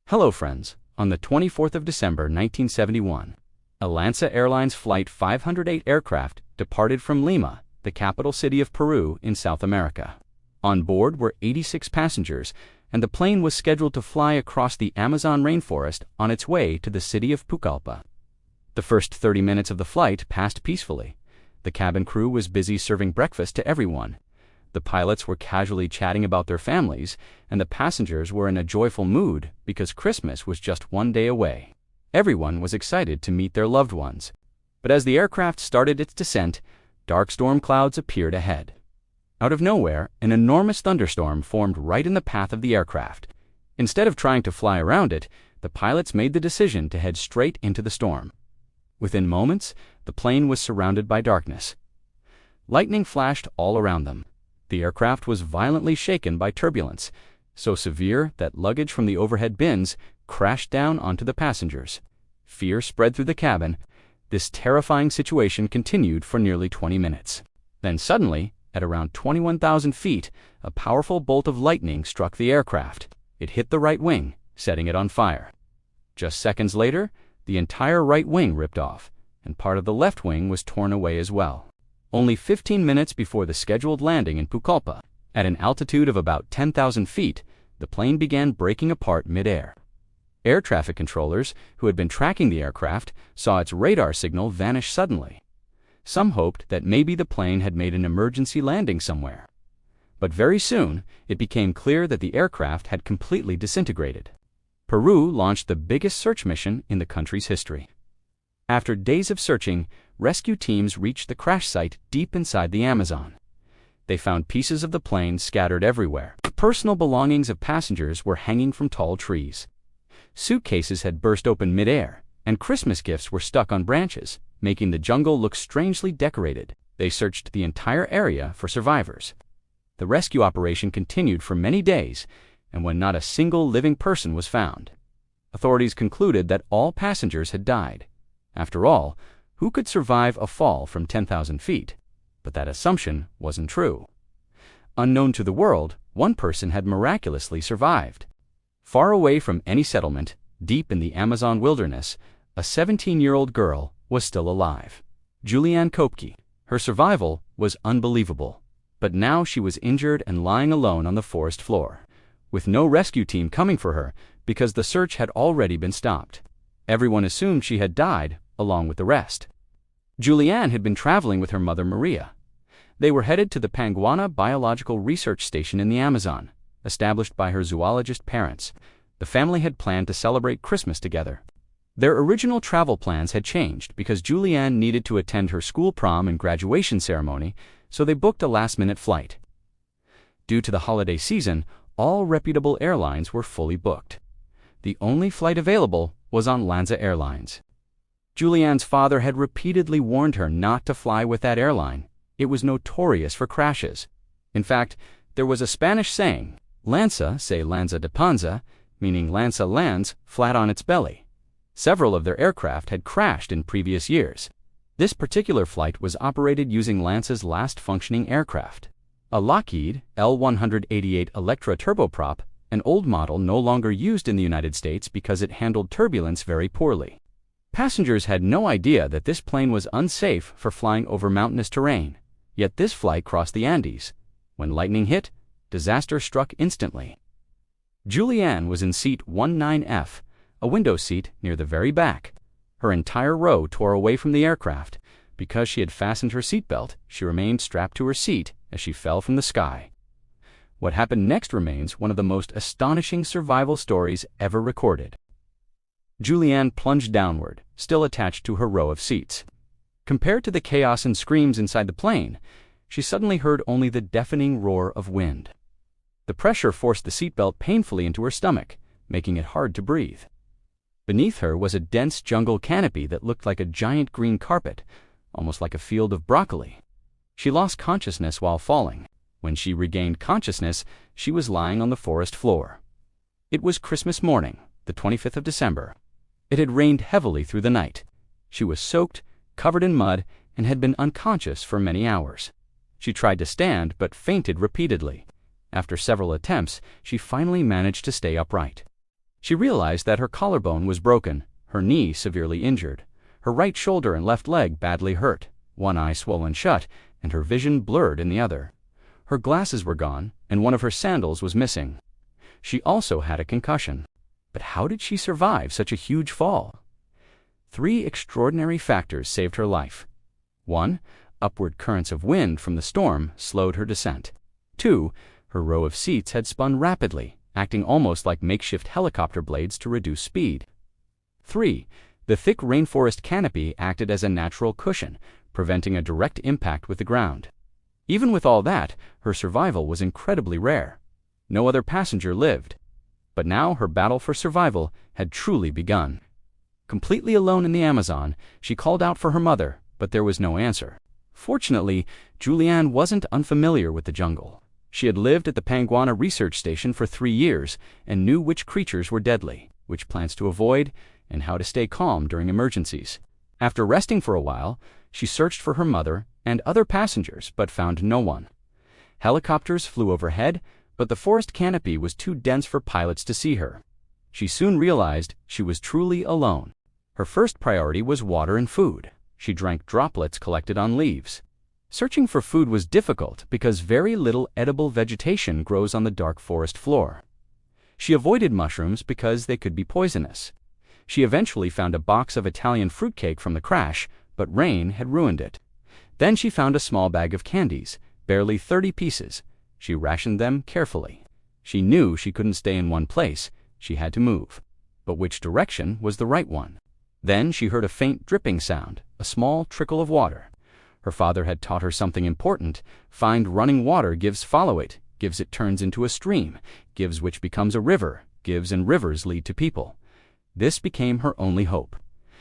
Hello friends, on the 24th of December 1971, a LANSA Airlines Flight 508 aircraft departed from Lima, the capital city of Peru in South America. On board were 86 passengers, and the plane was scheduled to fly across the Amazon rainforest on its way to the city of Pucallpa. The first 30 minutes of the flight passed peacefully. The cabin crew was busy serving breakfast to everyone. The pilots were casually chatting about their families, and the passengers were in a joyful mood because Christmas was just one day away. Everyone was excited to meet their loved ones. But as the aircraft started its descent, dark storm clouds appeared ahead. Out of nowhere, an enormous thunderstorm formed right in the path of the aircraft. Instead of trying to fly around it, the pilots made the decision to head straight into the storm. Within moments, the plane was surrounded by darkness. Lightning flashed all around them. The aircraft was violently shaken by turbulence, so severe that luggage from the overhead bins crashed down onto the passengers. Fear spread through the cabin. This terrifying situation continued for nearly 20 minutes. Then suddenly, at around 21,000 feet, a powerful bolt of lightning struck the aircraft. It hit the right wing, setting it on fire. Just seconds later, the entire right wing ripped off, and part of the left wing was torn away as well. Only 15 minutes before the scheduled landing in Pucallpa, at an altitude of about 10,000 feet, the plane began breaking apart mid-air. Air traffic controllers, who had been tracking the aircraft, saw its radar signal vanish suddenly. Some hoped that maybe the plane had made an emergency landing somewhere. But very soon, it became clear that the aircraft had completely disintegrated. Peru launched the biggest search mission in the country's history. After days of searching, rescue teams reached the crash site deep inside the Amazon. They found pieces of the plane scattered everywhere. The personal belongings of passengers were hanging from tall trees. Suitcases had burst open mid-air, and Christmas gifts were stuck on branches, making the jungle look strangely decorated. They searched the entire area for survivors. The rescue operation continued for many days, and when not a single living person was found, authorities concluded that all passengers had died. After all, who could survive a fall from 10,000 feet? But that assumption wasn't true. Unknown to the world, one person had miraculously survived. Far away from any settlement, deep in the Amazon wilderness, a 17-year-old girl was still alive. Julianne Kopke. Her survival was unbelievable. But now she was injured and lying alone on the forest floor, with no rescue team coming for her because the search had already been stopped. Everyone assumed she had died, along with the rest. Julianne had been traveling with her mother Maria. They were headed to the Panguana Biological Research Station in the Amazon, established by her zoologist parents. The family had planned to celebrate Christmas together. Their original travel plans had changed because Julianne needed to attend her school prom and graduation ceremony, so they booked a last-minute flight. Due to the holiday season, all reputable airlines were fully booked. The only flight available was on LANSA Airlines. Julianne's father had repeatedly warned her not to fly with that airline. It was notorious for crashes. In fact, there was a Spanish saying, "Lanza se lanza de panza," meaning Lanza lands flat on its belly. Several of their aircraft had crashed in previous years. This particular flight was operated using Lanza's last functioning aircraft, a Lockheed L-188 Electra turboprop, an old model no longer used in the United States because it handled turbulence very poorly. Passengers had no idea that this plane was unsafe for flying over mountainous terrain, yet this flight crossed the Andes. When lightning hit, disaster struck instantly. Julianne was in seat 19F, a window seat near the very back. Her entire row tore away from the aircraft. Because she had fastened her seatbelt, she remained strapped to her seat as she fell from the sky. What happened next remains one of the most astonishing survival stories ever recorded. Julianne plunged downward, still attached to her row of seats. Compared to the chaos and screams inside the plane, she suddenly heard only the deafening roar of wind. The pressure forced the seatbelt painfully into her stomach, making it hard to breathe. Beneath her was a dense jungle canopy that looked like a giant green carpet, almost like a field of broccoli. She lost consciousness while falling. When she regained consciousness, she was lying on the forest floor. It was Christmas morning, the 25th of December. It had rained heavily through the night. She was soaked, covered in mud, and had been unconscious for many hours. She tried to stand but fainted repeatedly. After several attempts, she finally managed to stay upright. She realized that her collarbone was broken, her knee severely injured, her right shoulder and left leg badly hurt, one eye swollen shut, and her vision blurred in the other. Her glasses were gone, and one of her sandals was missing. She also had a concussion. But how did she survive such a huge fall? 3 extraordinary factors saved her life. 1. Upward currents of wind from the storm slowed her descent. 2. Her row of seats had spun rapidly, acting almost like makeshift helicopter blades to reduce speed. 3. The thick rainforest canopy acted as a natural cushion, preventing a direct impact with the ground. Even with all that, her survival was incredibly rare. No other passenger lived. But now her battle for survival had truly begun. Completely alone in the Amazon, she called out for her mother, but there was no answer. Fortunately, Julianne wasn't unfamiliar with the jungle. She had lived at the Panguana Research Station for 3 years and knew which creatures were deadly, which plants to avoid, and how to stay calm during emergencies. After resting for a while, she searched for her mother and other passengers but found no one. Helicopters flew overhead, but the forest canopy was too dense for pilots to see her. She soon realized she was truly alone. Her first priority was water and food. She drank droplets collected on leaves. Searching for food was difficult because very little edible vegetation grows on the dark forest floor. She avoided mushrooms because they could be poisonous. She eventually found a box of Italian fruitcake from the crash, but rain had ruined it. Then she found a small bag of candies, barely 30 pieces. She rationed them carefully. She knew she couldn't stay in one place. She had to move. But which direction was the right one? Then she heard a faint dripping sound, a small trickle of water. Her father had taught her something important. Find running water, gives follow it, gives it turns into a stream, gives which becomes a river, gives and rivers lead to people. This became her only hope.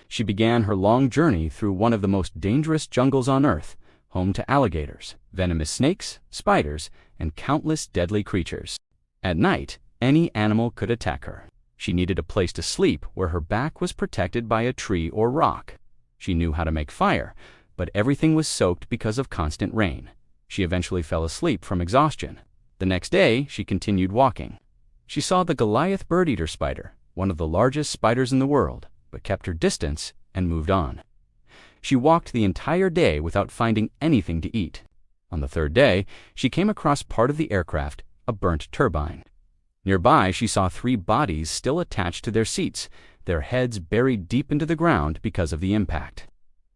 She began her long journey through one of the most dangerous jungles on Earth, home to alligators, venomous snakes, spiders, and countless deadly creatures. At night, any animal could attack her. She needed a place to sleep where her back was protected by a tree or rock. She knew how to make fire, but everything was soaked because of constant rain. She eventually fell asleep from exhaustion. The next day, she continued walking. She saw the Goliath bird-eater spider, one of the largest spiders in the world, but kept her distance and moved on. She walked the entire day without finding anything to eat. On the 3rd day, she came across part of the aircraft, a burnt turbine. Nearby, she saw 3 bodies still attached to their seats, their heads buried deep into the ground because of the impact.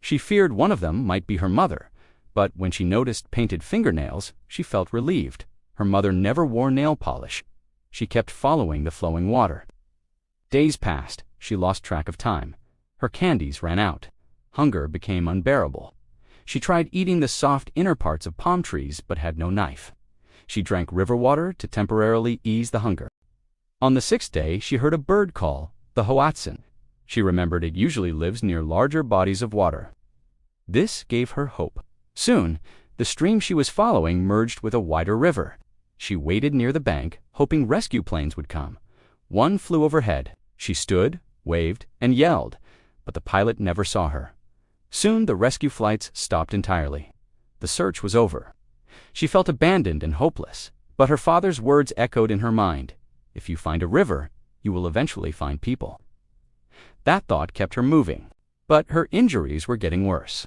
She feared one of them might be her mother, but when she noticed painted fingernails, she felt relieved. Her mother never wore nail polish. She kept following the flowing water. Days passed. She lost track of time. Her candies ran out. Hunger became unbearable. She tried eating the soft inner parts of palm trees but had no knife. She drank river water to temporarily ease the hunger. On the 6th day, she heard a bird call, the hoatzin. She remembered it usually lives near larger bodies of water. This gave her hope. Soon, the stream she was following merged with a wider river. She waited near the bank, hoping rescue planes would come. One flew overhead. She stood, waved, and yelled, but the pilot never saw her. Soon the rescue flights stopped entirely. The search was over. She felt abandoned and hopeless, but her father's words echoed in her mind. If you find a river, you will eventually find people. That thought kept her moving, but her injuries were getting worse.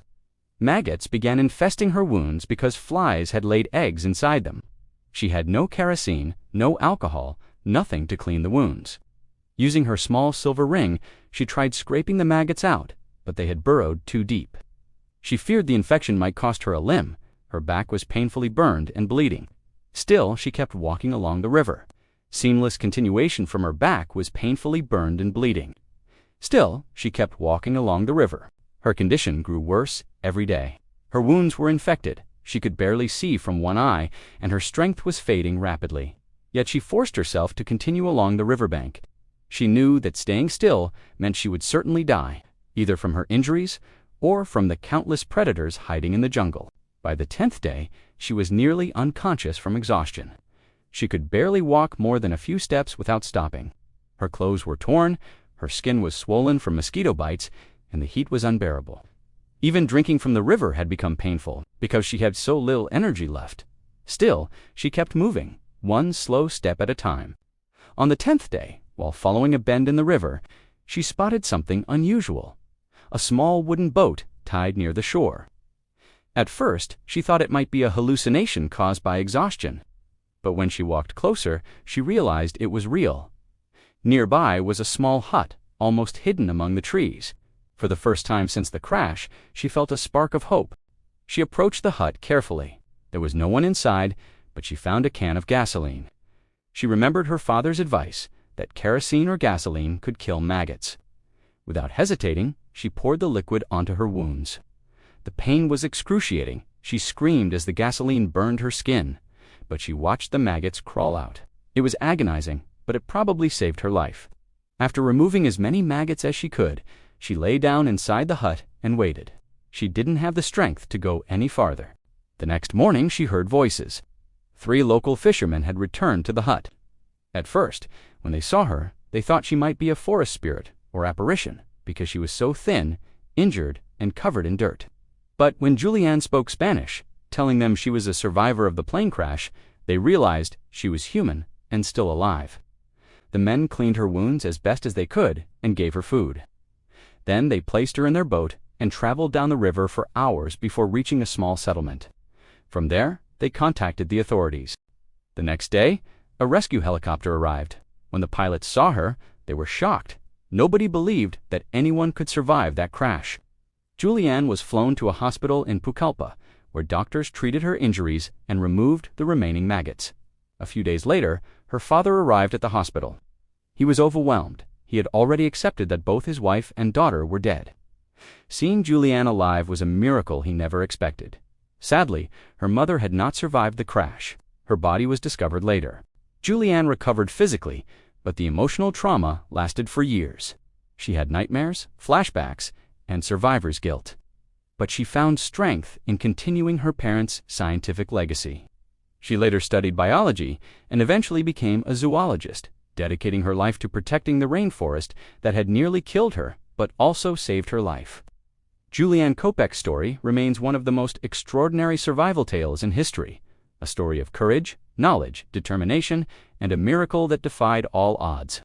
Maggots began infesting her wounds because flies had laid eggs inside them. She had no kerosene, no alcohol, nothing to clean the wounds. Using her small silver ring, she tried scraping the maggots out, but they had burrowed too deep. She feared the infection might cost her a limb. Her back was painfully burned and bleeding. Still, she kept walking along the river. Seamless continuation from her back was painfully burned and bleeding. Still, she kept walking along the river. Her condition grew worse every day. Her wounds were infected. She could barely see from one eye, and her strength was fading rapidly. Yet she forced herself to continue along the riverbank. She knew that staying still meant she would certainly die, either from her injuries or from the countless predators hiding in the jungle. By the 10th day, she was nearly unconscious from exhaustion. She could barely walk more than a few steps without stopping. Her clothes were torn, her skin was swollen from mosquito bites, and the heat was unbearable. Even drinking from the river had become painful because she had so little energy left. Still, she kept moving, one slow step at a time. On the 10th day, While following a bend in the river, she spotted something unusual: a small wooden boat tied near the shore. At first, she thought it might be a hallucination caused by exhaustion, but when she walked closer, she realized it was real. Nearby was a small hut, almost hidden among the trees. For the first time since the crash, she felt a spark of hope. She approached the hut carefully. There was no one inside, but she found a can of gasoline. She remembered her father's advice that kerosene or gasoline could kill maggots. Without hesitating, she poured the liquid onto her wounds. The pain was excruciating. She screamed as the gasoline burned her skin, but she watched the maggots crawl out. It was agonizing, but it probably saved her life. After removing as many maggots as she could, she lay down inside the hut and waited. She didn't have the strength to go any farther. The next morning, she heard voices. 3 local fishermen had returned to the hut. At first, when they saw her, they thought she might be a forest spirit or apparition because she was so thin, injured, and covered in dirt. But when Julianne spoke Spanish, telling them she was a survivor of the plane crash, they realized she was human and still alive. The men cleaned her wounds as best as they could and gave her food. Then they placed her in their boat and traveled down the river for hours before reaching a small settlement. From there, they contacted the authorities. The next day, a rescue helicopter arrived. When the pilots saw her, they were shocked. Nobody believed that anyone could survive that crash. Julianne was flown to a hospital in Pucallpa, where doctors treated her injuries and removed the remaining maggots. A few days later, her father arrived at the hospital. He was overwhelmed. He had already accepted that both his wife and daughter were dead. Seeing Julianne alive was a miracle he never expected. Sadly, her mother had not survived the crash. Her body was discovered later. Julianne recovered physically, but the emotional trauma lasted for years. She had nightmares, flashbacks, and survivor's guilt. But she found strength in continuing her parents' scientific legacy. She later studied biology and eventually became a zoologist, dedicating her life to protecting the rainforest that had nearly killed her but also saved her life. Julianne Kopec's story remains one of the most extraordinary survival tales in history, a story of courage, knowledge, determination, and a miracle that defied all odds.